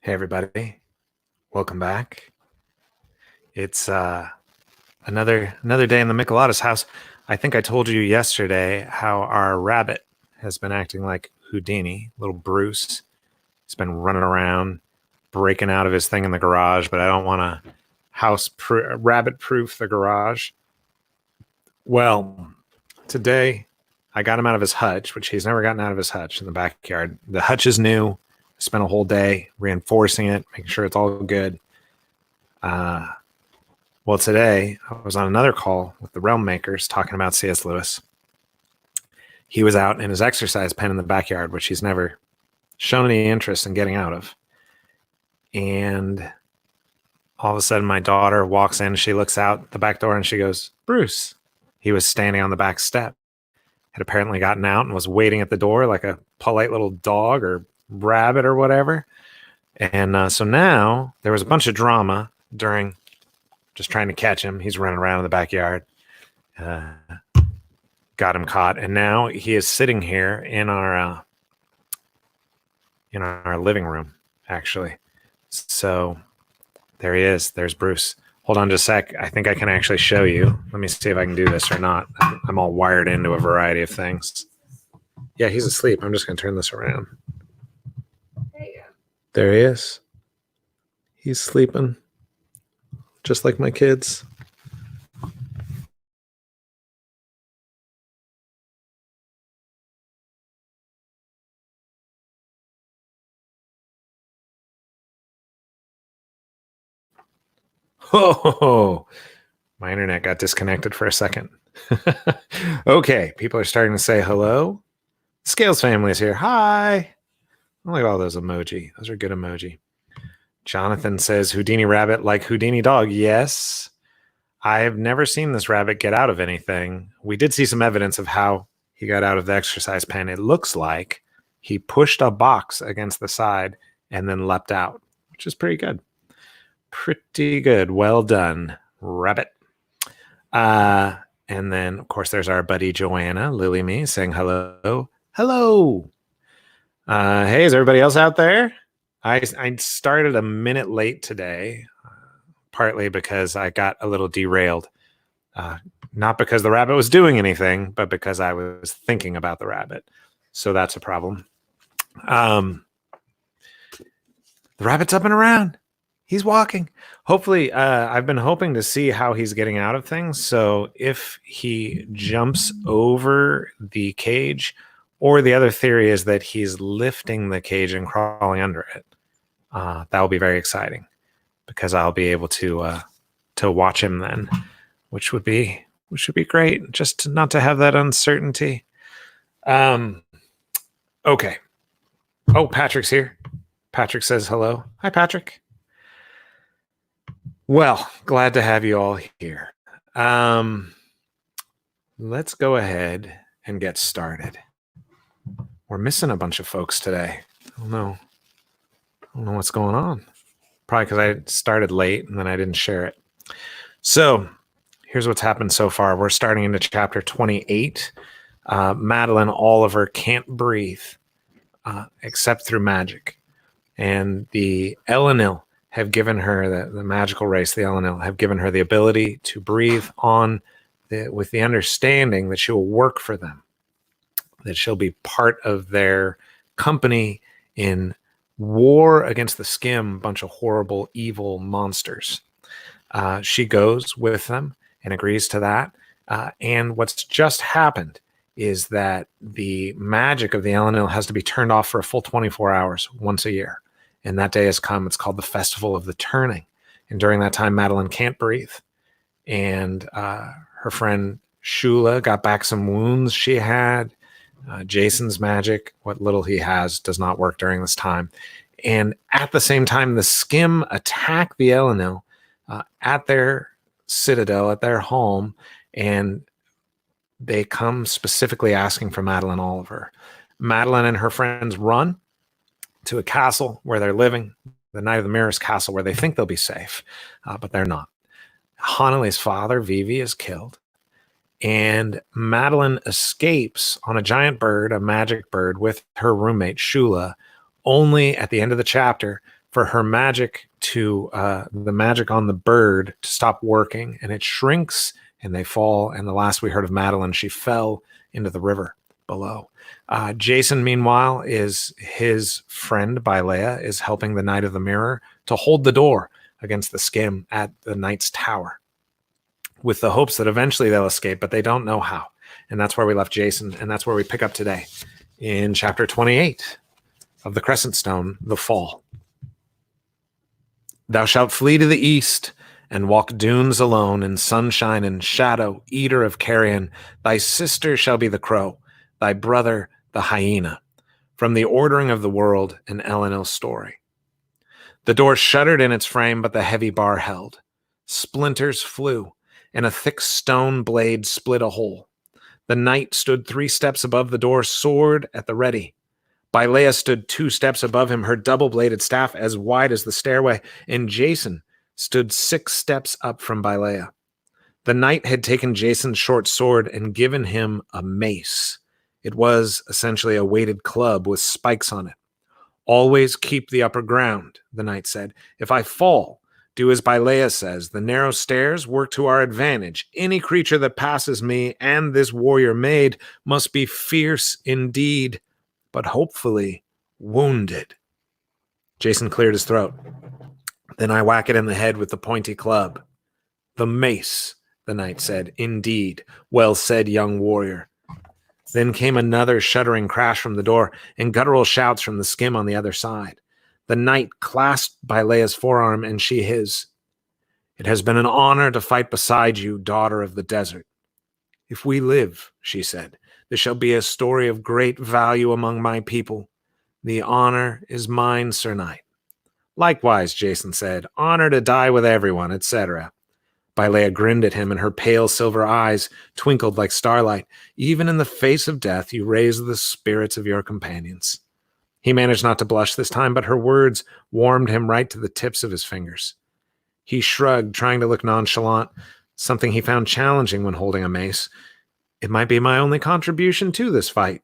Hey everybody, welcome back. It's another day in the Micheladas house. I think I told you yesterday how our rabbit has been acting like Houdini, little Bruce. He's been running around, breaking out of his thing in the garage, but I don't want to rabbit proof the garage. Well, today I got him out of his hutch, which he's never gotten out of his hutch in the backyard. The hutch is new. I spent a whole day reinforcing it, making sure it's all good. Well, today I was on another call with the Realm Makers talking about C.S. Lewis. He was out in his exercise pen in the backyard, which he's never shown any interest in getting out of. And all of a sudden, my daughter walks in. She looks out the back door and she goes, "Bruce." He was standing on the back step, had apparently gotten out and was waiting at the door like a polite little dog or rabbit or whatever. And so now there was a bunch of drama during just trying to catch him. He's running around in the backyard. Got him caught, and now he is sitting here in our living room, actually. So there he is. There's Bruce. Hold on just a sec. I think I can actually show you. Let me see if I can do this or not. I'm all wired into a variety of things. Yeah, he's asleep. I'm just going to turn this around. There he is. He's sleeping, just like my kids. Oh, my internet got disconnected for a second. Okay, people are starting to say hello. Scales family is here. Hi. I like all those emoji. Those are good emoji. Jonathan says Houdini rabbit like Houdini dog. Yes. I have never seen this rabbit get out of anything. We did see some evidence of how he got out of the exercise pen. It looks like he pushed a box against the side and then leapt out, which is pretty good. Pretty good. Well done, rabbit. And then, of course, there's our buddy Joanna, Lily Me, saying hello. Hello. Hey, is everybody else out there? I started a minute late today, partly because I got a little derailed. Not because the rabbit was doing anything, but because I was thinking about the rabbit. So that's a problem. The rabbit's up and around. He's walking. Hopefully, I've been hoping to see how he's getting out of things. So if he jumps over the cage, or the other theory is that he's lifting the cage and crawling under it, that will be very exciting because I'll be able to watch him then, which would be great. Just not to have that uncertainty. Okay. Oh, Patrick's here. Patrick says hello. Hi, Patrick. Well, glad to have you all here. Let's go ahead and get started. We're missing a bunch of folks today. I don't know what's going on. Probably because I started late and then I didn't share it. So here's what's happened so far. We're starting into chapter 28. Madeline Oliver can't breathe except through magic. And the Elenil have given her, the magical race, the Elenil, have given her the ability to breathe on with the understanding that she will work for them, that she'll be part of their company in war against the Skim, a bunch of horrible, evil monsters. She goes with them and agrees to that. And what's just happened is that the magic of the Elenil has to be turned off for a full 24 hours once a year. And that day has come. It's called the Festival of the Turning. And during that time, Madeline can't breathe. And her friend Shula got back some wounds she had. Jason's magic, what little he has, does not work during this time. And at the same time, the Skim attack the Elenil at their citadel, at their home, and they come specifically asking for Madeline Oliver. Madeline and her friends run to a castle where they're living, the Knight of the Mirror's castle, where they think they'll be safe, but they're not. Hanale's father, Vivi, is killed. And Madeline escapes on a giant bird, a magic bird, with her roommate, Shula, only at the end of the chapter for her magic to the magic on the bird to stop working, and it shrinks and they fall. And the last we heard of Madeline, she fell into the river below. Jason, meanwhile, is his friend Baileya is helping the Knight of the Mirror to hold the door against the skim at the Knight's Tower, with the hopes that eventually they'll escape, but they don't know how. And that's where we left Jason, and that's where we pick up today in chapter 28 of the Crescent Stone, The Fall. Thou shalt flee to the east and walk dunes alone in sunshine and shadow, eater of carrion. Thy sister shall be the crow, thy brother the hyena. From the ordering of the world, an Elenil story. The door shuddered in its frame, but the heavy bar held. Splinters flew, and a thick stone blade split a hole. The knight stood 3 steps above the door, sword at the ready. Baileya stood 2 steps above him, her double-bladed staff as wide as the stairway, and Jason stood 6 steps up from Baileya. The knight had taken Jason's short sword and given him a mace. It was essentially a weighted club with spikes on it. Always keep the upper ground, the knight said. If I fall, do as Baileya says. The narrow stairs work to our advantage. Any creature that passes me and this warrior maid must be fierce indeed, but hopefully wounded. Jason cleared his throat. Then I whack it in the head with the pointy club. The mace, the knight said. Indeed. Well said, young warrior. Then came another shuddering crash from the door and guttural shouts from the skim on the other side. The knight clasped Baileya's forearm and she his. It has been an honor to fight beside you, daughter of the desert. If we live, she said, this shall be a story of great value among my people. The honor is mine, Sir Knight. Likewise, Jason said, honor to die with everyone, etc. Baileya grinned at him, and her pale silver eyes twinkled like starlight. Even in the face of death, you raise the spirits of your companions. He managed not to blush this time, but her words warmed him right to the tips of his fingers. He shrugged, trying to look nonchalant, something he found challenging when holding a mace. It might be my only contribution to this fight.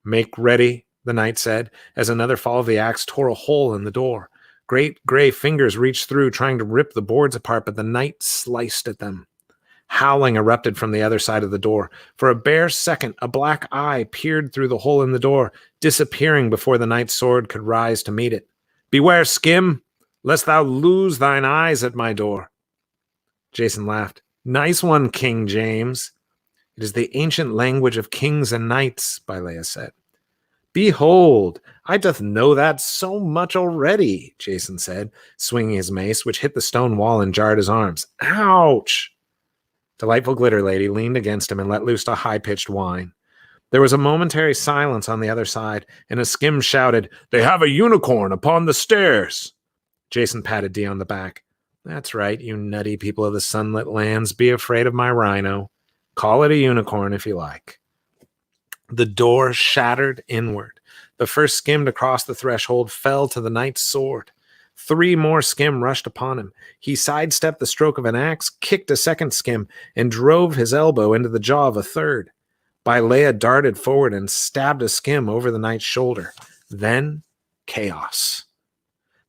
Make ready, the knight said, as another fall of the axe tore a hole in the door. Great gray fingers reached through, trying to rip the boards apart, but the knight sliced at them. Howling erupted from the other side of the door. For a bare second, a black eye peered through the hole in the door, disappearing before the knight's sword could rise to meet it. Beware, skim, lest thou lose thine eyes at my door. Jason laughed. Nice one, King James. It is the ancient language of kings and knights, Baileya said. Behold, I doth know that so much already, Jason said, swinging his mace, which hit the stone wall and jarred his arms. Ouch! Delightful Glitter Lady leaned against him and let loose a high-pitched whine. There was a momentary silence on the other side, and a skim shouted, They have a unicorn upon the stairs! Jason patted Dee on the back. That's right, you nutty people of the sunlit lands. Be afraid of my rhino. Call it a unicorn if you like. The door shattered inward. The first skim to cross the threshold fell to the knight's sword. 3 more skim rushed upon him. He sidestepped the stroke of an axe, kicked a second skim, and drove his elbow into the jaw of a third. Baileya darted forward and stabbed a skim over the knight's shoulder. Then, chaos.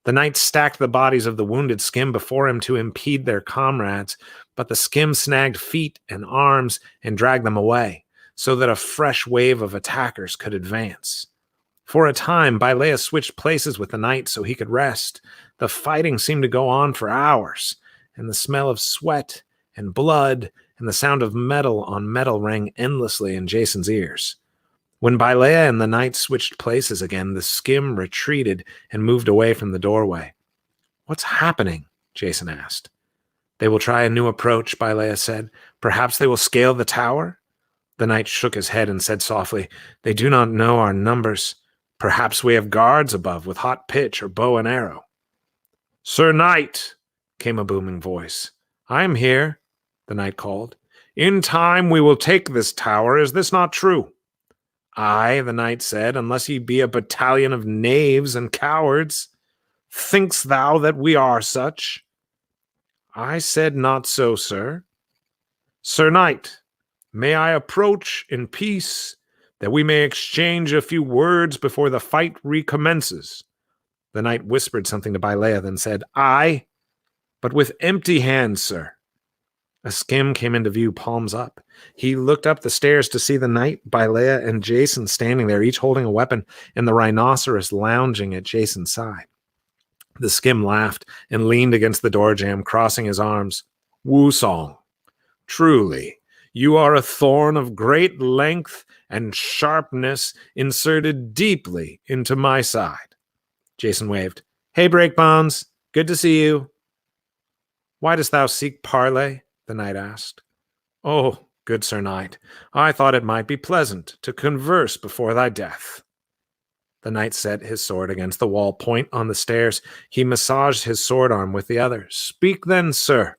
The knight stacked the bodies of the wounded skim before him to impede their comrades, but the skim snagged feet and arms and dragged them away, so that a fresh wave of attackers could advance. For a time, Baileya switched places with the knight so he could rest. The fighting seemed to go on for hours, and the smell of sweat and blood and the sound of metal on metal rang endlessly in Jason's ears. When Baileya and the knight switched places again, the skim retreated and moved away from the doorway. What's happening? Jason asked. They will try a new approach, Baileya said. Perhaps they will scale the tower? The knight shook his head and said softly, They do not know our numbers. Perhaps we have guards above with hot pitch or bow and arrow. Sir Knight, came a booming voice. I am here, the knight called. In time we will take this tower. Is this not true? Aye, the knight said, unless ye be a battalion of knaves and cowards. Think'st thou that we are such? I said not so, sir. Sir Knight, may I approach in peace, that we may exchange a few words before the fight recommences? The knight whispered something to Baileya, then said, "Aye, but with empty hands, sir." A skim came into view, palms up. He looked up the stairs to see the knight, Baileya, and Jason standing there, each holding a weapon, and the rhinoceros lounging at Jason's side. The skim laughed and leaned against the door jamb, crossing his arms. "Wusong, truly, you are a thorn of great length and sharpness inserted deeply into my side." Jason waved. "Hey, Breakbones, good to see you." "Why dost thou seek parley?" the knight asked. "Oh, good Sir Knight, I thought it might be pleasant to converse before thy death." The knight set his sword against the wall, point on the stairs. He massaged his sword arm with the other. "Speak then, sir.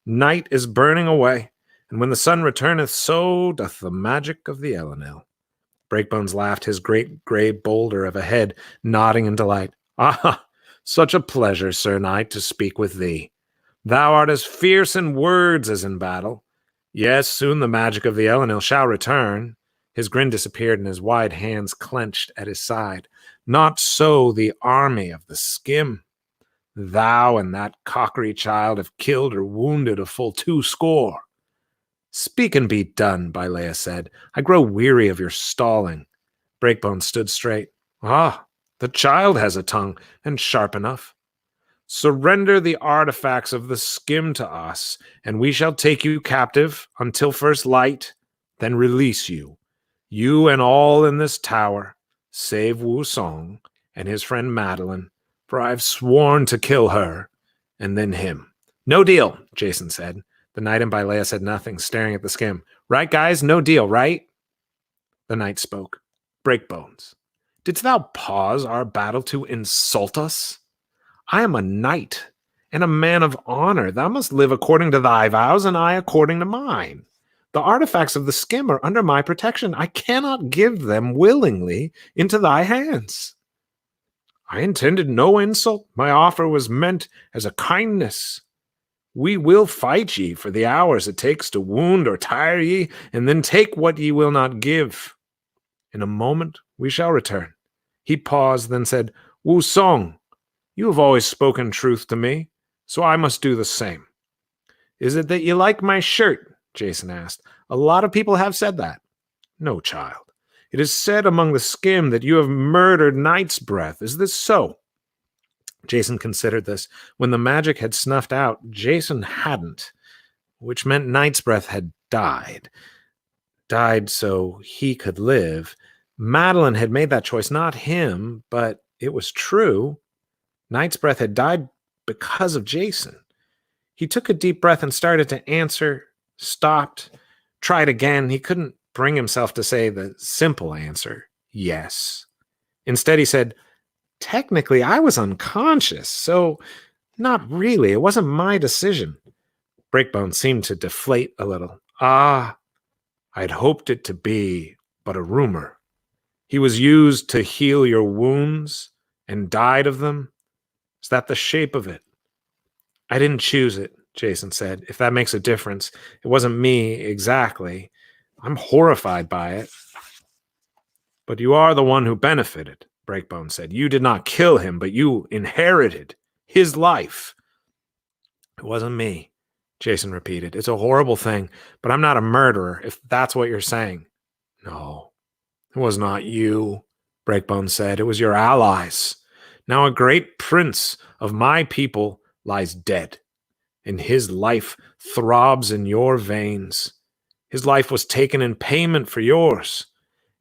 Night is burning away, and when the sun returneth, so doth the magic of the Elenil." Breakbones laughed, his great gray boulder of a head nodding in delight. "Ah, such a pleasure, Sir Knight, to speak with thee. Thou art as fierce in words as in battle. Yes, soon the magic of the Elenil shall return." His grin disappeared, and his wide hands clenched at his side. "Not so the army of the skim. Thou and that cockery child have killed or wounded a full 200. "Speak and be done," Baileya said. "I grow weary of your stalling." Breakbone stood straight. "Ah, the child has a tongue, and sharp enough. Surrender the artifacts of the skim to us, and we shall take you captive until first light, then release you. You and all in this tower, save Wusong and his friend Madeline, for I have sworn to kill her, and then him." "No deal," Jason said. The knight and Baileya said nothing, staring at the skim. "Right, guys? No deal, right?" The knight spoke. "Breakbones, didst thou pause our battle to insult us? I am a knight and a man of honor. Thou must live according to thy vows, and I according to mine. The artifacts of the skim are under my protection. I cannot give them willingly into thy hands." "I intended no insult. My offer was meant as a kindness. We will fight ye for the hours it takes to wound or tire ye, and then take what ye will not give. In a moment we shall return." He paused, then said, "Wusong, you have always spoken truth to me, so I must do the same." "Is it that you like my shirt?" Jason asked. "A lot of people have said that." "No, child. It is said among the skim that you have murdered Night's Breath. Is this so?" Jason considered this. When the magic had snuffed out, Jason hadn't, which meant Night's Breath had died. Died so he could live. Madeline had made that choice, not him, but it was true. Night's Breath had died because of Jason. He took a deep breath and started to answer, stopped, tried again. He couldn't bring himself to say the simple answer, yes. Instead, he said, "Technically, I was unconscious, so not really. It wasn't my decision." Breakbone seemed to deflate a little. "Ah, I'd hoped it to be but a rumor. He was used to heal your wounds and died of them. Is that the shape of it?" "I didn't choose it," Jason said, "if that makes a difference. It wasn't me exactly. I'm horrified by it." "But you are the one who benefited," Breakbone said. "You did not kill him, but you inherited his life." "It wasn't me," Jason repeated. "It's a horrible thing, but I'm not a murderer, if that's what you're saying." "No, it was not you," Breakbone said. "It was your allies. Now a great prince of my people lies dead, and his life throbs in your veins. His life was taken in payment for yours,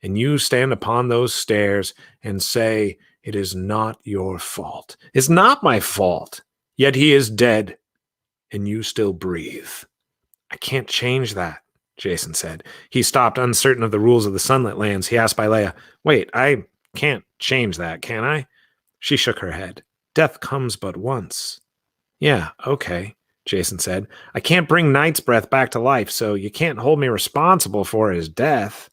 and you stand upon those stairs and say, it is not your fault. It's not my fault, yet he is dead, and you still breathe." "I can't change that," Jason said. He stopped, uncertain of the rules of the Sunlit Lands. He asked Baileya, "Wait, I can't change that, can I?" She shook her head. "Death comes but once." "Yeah, okay," Jason said. "I can't bring Night's Breath back to life, so you can't hold me responsible for his death."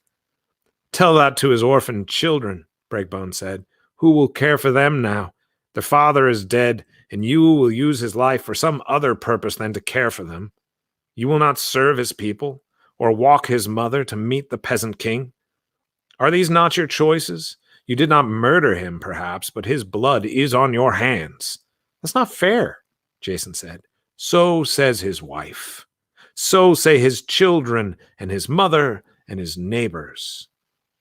"Tell that to his orphaned children," Breakbone said. "Who will care for them now? Their father is dead, and you will use his life for some other purpose than to care for them. You will not serve his people, or walk his mother to meet the peasant king. Are these not your choices? You did not murder him, perhaps, but his blood is on your hands. That's not fair, Jason said. So says his wife. So say his children and his mother and his neighbors.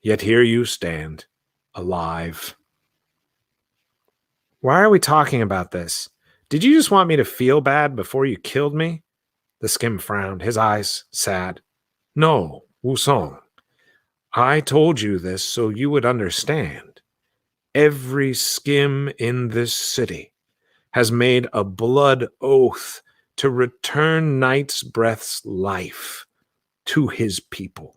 Yet here you stand, alive. Why are we talking about this? Did you just want me to feel bad before you killed me? The skim frowned, his eyes sad. No, Wusong. I told you this so you would understand. Every skim in this city has made a blood oath to return Night's Breath's life to his people.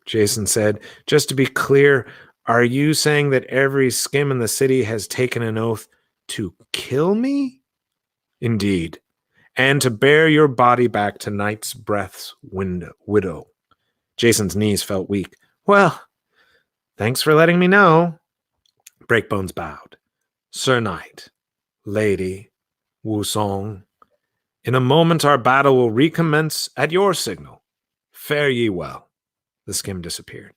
Jason said, just to be clear, are you saying that every skim in the city has taken an oath to kill me? Indeed. And to bear your body back to Night's Breath's widow. Jason's knees felt weak. Well, thanks for letting me know. Breakbones bowed. Sir Knight, Lady, Wusong, in a moment our battle will recommence at your signal. Fare ye well. The skim disappeared.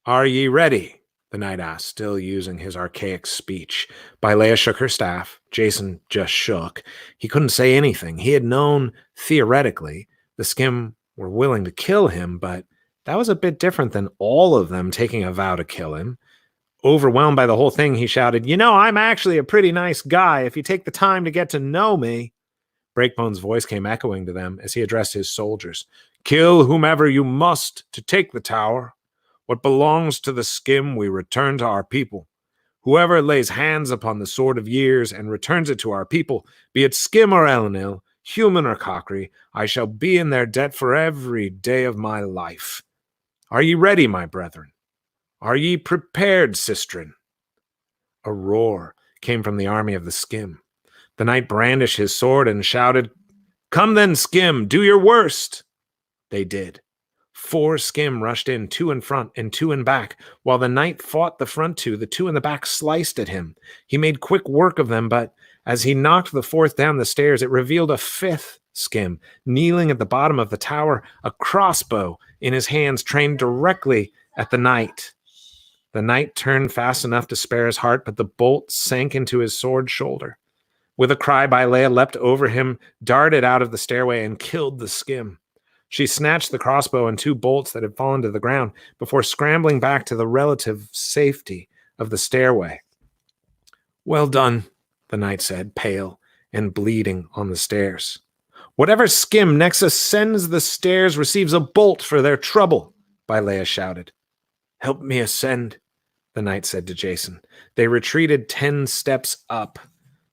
Are ye ready? The knight asked, still using his archaic speech. Baileya shook her staff. Jason just shook. He couldn't say anything. He had known, theoretically, the skim were willing to kill him, but that was a bit different than all of them taking a vow to kill him. Overwhelmed by the whole thing, he shouted, "You know, I'm actually a pretty nice guy if you take the time to get to know me." Breakbone's voice came echoing to them as he addressed his soldiers. "Kill whomever you must to take the tower. What belongs to the skim we return to our people. Whoever lays hands upon the sword of years and returns it to our people, be it skim or Elenil, human or cockry, I shall be in their debt for every day of my life. Are ye ready, my brethren? Are ye prepared, sistren?" A roar came from the army of the skim. The knight brandished his sword and shouted, "Come then, skim, do your worst." They did. 4 skim rushed in, 2 in front and 2 in back. While the knight fought the front 2, the 2 in the back sliced at him. He made quick work of them, but as he knocked the 4th down the stairs, it revealed a 5th skim, kneeling at the bottom of the tower, a crossbow in his hands trained directly at the knight. The knight turned fast enough to spare his heart, but the bolt sank into his sword shoulder. With a cry, Baileya leapt over him, darted out of the stairway, and killed the skim. She snatched the crossbow and 2 bolts that had fallen to the ground before scrambling back to the relative safety of the stairway. "Well done," the knight said, pale and bleeding on the stairs. "Whatever skim next ascends the stairs receives a bolt for their trouble," Baileya shouted. "Help me ascend," the knight said to Jason. They retreated 10 steps up,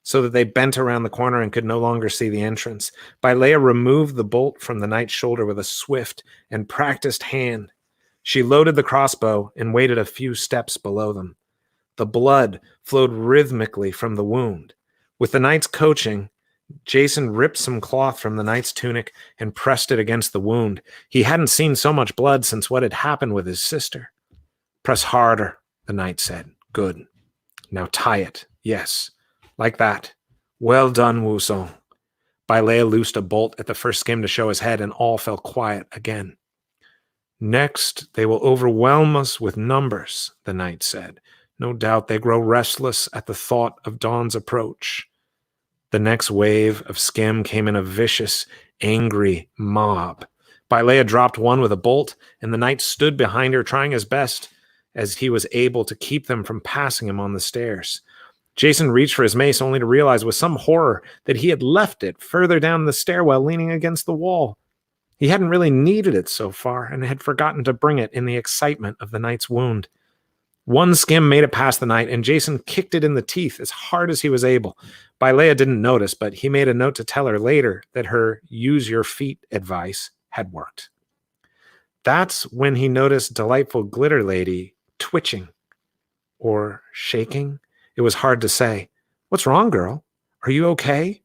so that they bent around the corner and could no longer see the entrance. Baileya removed the bolt from the knight's shoulder with a swift and practiced hand. She loaded the crossbow and waited a few steps below them. The blood flowed rhythmically from the wound. With the knight's coaching, Jason ripped some cloth from the knight's tunic and pressed it against the wound. He hadn't seen so much blood since what had happened with his sister. "Press harder," the knight said. "Good. Now tie it. Yes. Like that. Well done, Wusong." Baileya loosed a bolt at the first skim to show his head, and all fell quiet again. "Next, they will overwhelm us with numbers," the knight said. "No doubt they grow restless at the thought of dawn's approach." The next wave of skim came in a vicious, angry mob. Baileya dropped one with a bolt, and the knight stood behind her, trying his best as he was able to keep them from passing him on the stairs. Jason reached for his mace only to realize with some horror that he had left it further down the stairwell leaning against the wall. He hadn't really needed it so far and had forgotten to bring it in the excitement of the knight's wound. One skim made it past the knight, and Jason kicked it in the teeth as hard as he was able. Baileya didn't notice, but he made a note to tell her later that her use your feet advice had worked. That's when he noticed delightful Glitter Lady twitching or shaking. It was hard to say. "What's wrong, girl? Are you okay?"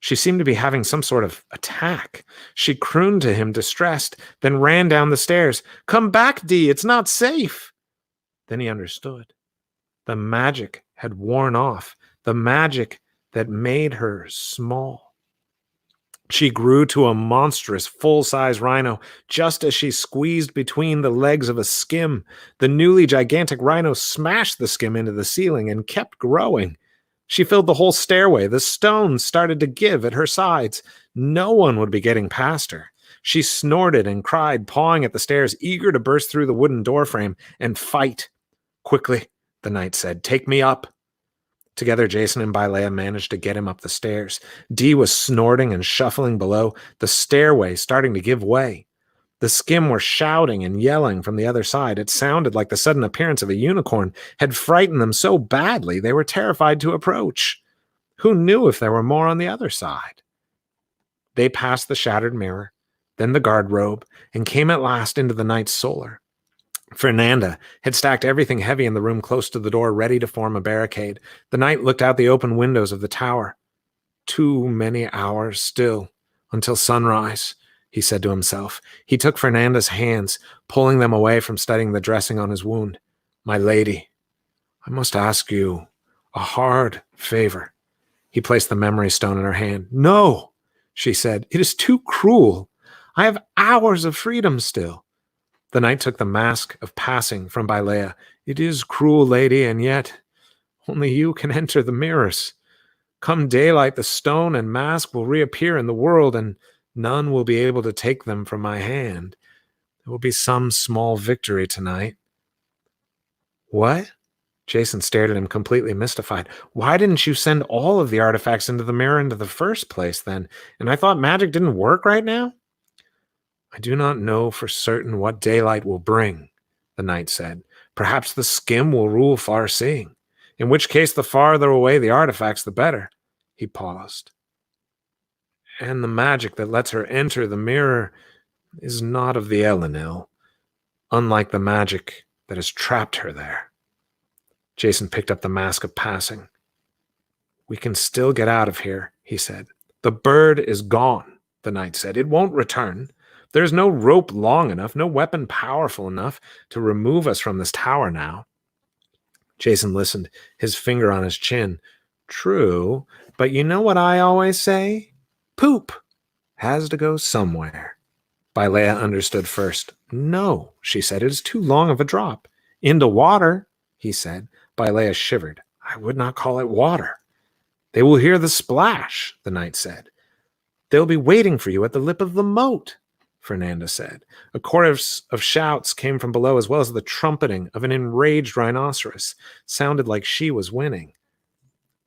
She seemed to be having some sort of attack. She crooned to him, distressed, then ran down the stairs. "Come back, Dee. It's not safe." Then he understood. The magic had worn off. The magic that made her small. She grew to a monstrous, full-size rhino just as she squeezed between the legs of a skim. The newly gigantic rhino smashed the skim into the ceiling and kept growing. She filled the whole stairway. The stones started to give at her sides. No one would be getting past her. She snorted and cried, pawing at the stairs, eager to burst through the wooden doorframe and fight. "Quickly," the knight said. "Take me up." Together, Jason and Baileya managed to get him up the stairs. Dee was snorting and shuffling below, the stairway starting to give way. The skim were shouting and yelling from the other side. It sounded like the sudden appearance of a unicorn had frightened them so badly they were terrified to approach. Who knew if there were more on the other side? They passed the shattered mirror, then the guard robe, and came at last into the night's solar. Fernanda had stacked everything heavy in the room close to the door, ready to form a barricade. The knight looked out the open windows of the tower. Too many hours still, until sunrise, he said to himself. He took Fernanda's hands, pulling them away from studying the dressing on his wound. "My lady, I must ask you a hard favor." He placed the memory stone in her hand. "No," she said. "It is too cruel. I have hours of freedom still." The knight took the mask of passing from Baileya. "It is cruel, lady, and yet only you can enter the mirrors. Come daylight, the stone and mask will reappear in the world, and none will be able to take them from my hand. There will be some small victory tonight." "What?" Jason stared at him, completely mystified. "Why didn't you send all of the artifacts into the mirror in the first place, then? And I thought magic didn't work right now?" "I do not know for certain what daylight will bring," the knight said. "Perhaps the skim will rule far-seeing, in which case the farther away the artifacts, the better." He paused. "And the magic that lets her enter the mirror is not of the Elenil, unlike the magic that has trapped her there." Jason picked up the mask of passing. "We can still get out of here," he said. "The bird is gone," the knight said. "It won't return. There's no rope long enough, no weapon powerful enough to remove us from this tower now." Jason listened, his finger on his chin. "True, but you know what I always say? Poop has to go somewhere." Baileya understood first. "No," she said, "it is too long of a drop." "Into water," he said. Baileya shivered. "I would not call it water." "They will hear the splash," the knight said. "They'll be waiting for you at the lip of the moat," Fernanda said. A chorus of shouts came from below, as well as the trumpeting of an enraged rhinoceros. Sounded like she was winning.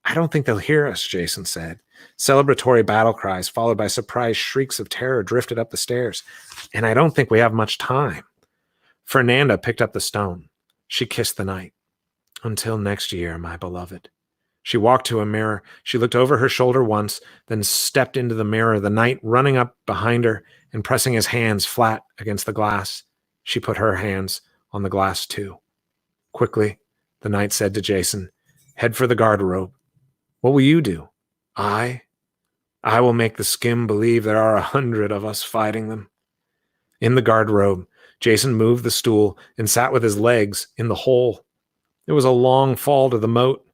"I don't think they'll hear us," Jason said. Celebratory battle cries, followed by surprised shrieks of terror, drifted up the stairs. "And I don't think we have much time." Fernanda picked up the stone. She kissed the knight. "Until next year, my beloved." She walked to a mirror. She looked over her shoulder once, then stepped into the mirror, the knight running up behind her and pressing his hands flat against the glass. She put her hands on the glass too. Quickly, the knight said to Jason, "Head for the garderobe." "What will you do?" I will make the skim believe there are 100 of us fighting them." In the garderobe, Jason moved the stool and sat with his legs in the hole. It was a long fall to the moat.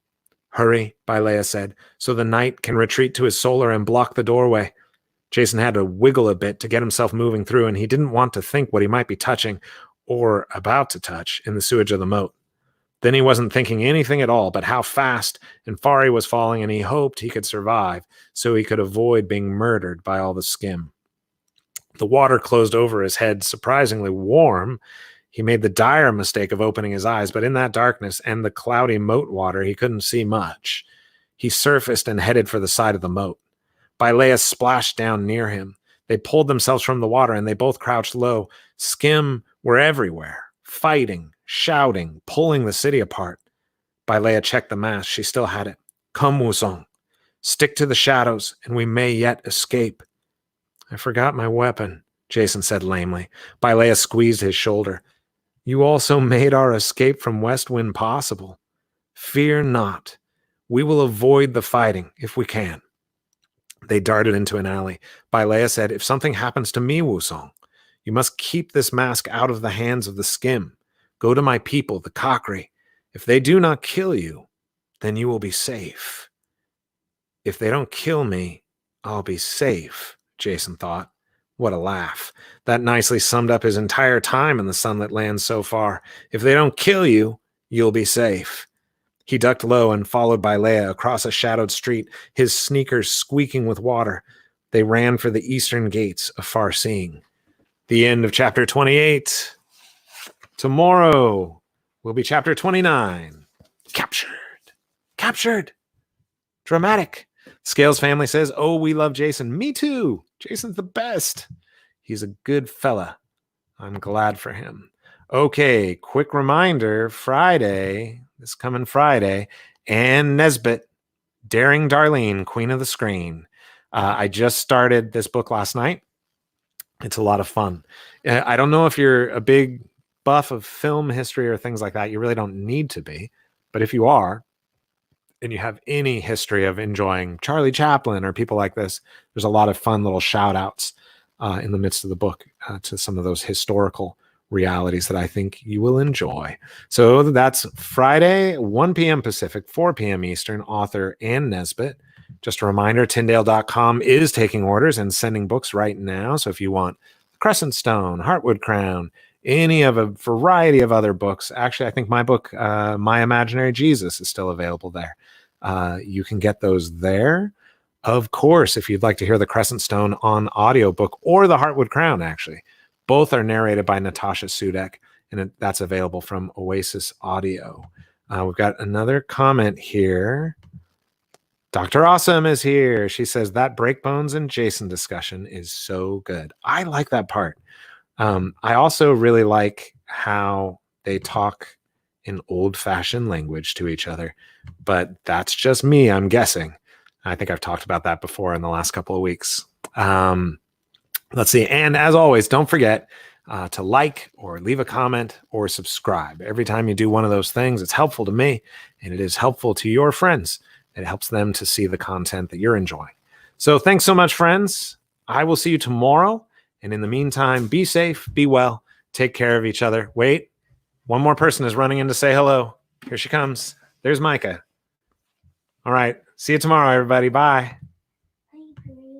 "Hurry," Baileya said, "so the knight can retreat to his solar and block the doorway." Jason had to wiggle a bit to get himself moving through, and he didn't want to think what he might be touching, or about to touch, in the sewage of the moat. Then he wasn't thinking anything at all but how fast and far he was falling, and he hoped he could survive so he could avoid being murdered by all the skim. The water closed over his head, surprisingly warm. He made the dire mistake of opening his eyes, but in that darkness and the cloudy moat water, he couldn't see much. He surfaced and headed for the side of the moat. Baileya splashed down near him. They pulled themselves from the water, and they both crouched low. Skim were everywhere, fighting, shouting, pulling the city apart. Baileya checked the mask. She still had it. "Come, Wusong. Stick to the shadows, and we may yet escape." "I forgot my weapon," Jason said lamely. Baileya squeezed his shoulder. "You also made our escape from Westwind possible. Fear not. We will avoid the fighting if we can." They darted into an alley. Baileya said, "If something happens to me, Wusong, you must keep this mask out of the hands of the skim. Go to my people, the Kakri. If they do not kill you, then you will be safe." "If they don't kill me, I'll be safe," Jason thought. What a laugh. That nicely summed up his entire time in the sunlit land so far. If they don't kill you, you'll be safe. He ducked low and followed Baileya across a shadowed street, his sneakers squeaking with water. They ran for the eastern gates of far-seeing. The end of chapter 28. Tomorrow will be chapter 29. Captured. Captured. Dramatic. Scales family says, oh, we love Jason. Me too. Jason's the best. He's a good fella. I'm glad for him. Okay, quick reminder, Friday, this coming Friday, Ann Nesbitt, Daring Darlene, Queen of the Screen. I just started this book last night. It's a lot of fun. I don't know if you're a big buff of film history or things like that. You really don't need to be. But if you are, and you have any history of enjoying Charlie Chaplin or people like this, there's a lot of fun little shout outs in the midst of the book to some of those historical realities that I think you will enjoy. So that's Friday, 1 p.m. Pacific, 4 p.m. Eastern, author Ann Nesbitt. Just a reminder, Tyndale.com is taking orders and sending books right now. So if you want Crescent Stone, Heartwood Crown, any of a variety of other books, actually, I think my book, My Imaginary Jesus, is still available there. You can get those there. Of course, if you'd like to hear the Crescent Stone on audiobook or the Heartwood Crown, actually, both are narrated by Natasha Sudek, and that's available from Oasis Audio. We've got another comment here. Dr. Awesome is here. She says that Breakbones and Jason discussion is so good. I like that part. I also really like how they talk in old-fashioned language to each other, but that's just me, I'm guessing. I think I've talked about that before in the last couple of weeks. Let's see. And as always, don't forget to like or leave a comment or subscribe. Every time you do one of those things, it's helpful to me, and it is helpful to your friends. It helps them to see the content that you're enjoying. So thanks so much, friends. I will see you tomorrow. And in the meantime, be safe, be well, take care of each other. Wait, one more person is running in to say hello. Here she comes. There's Micah. All right. See you tomorrow, everybody. Bye.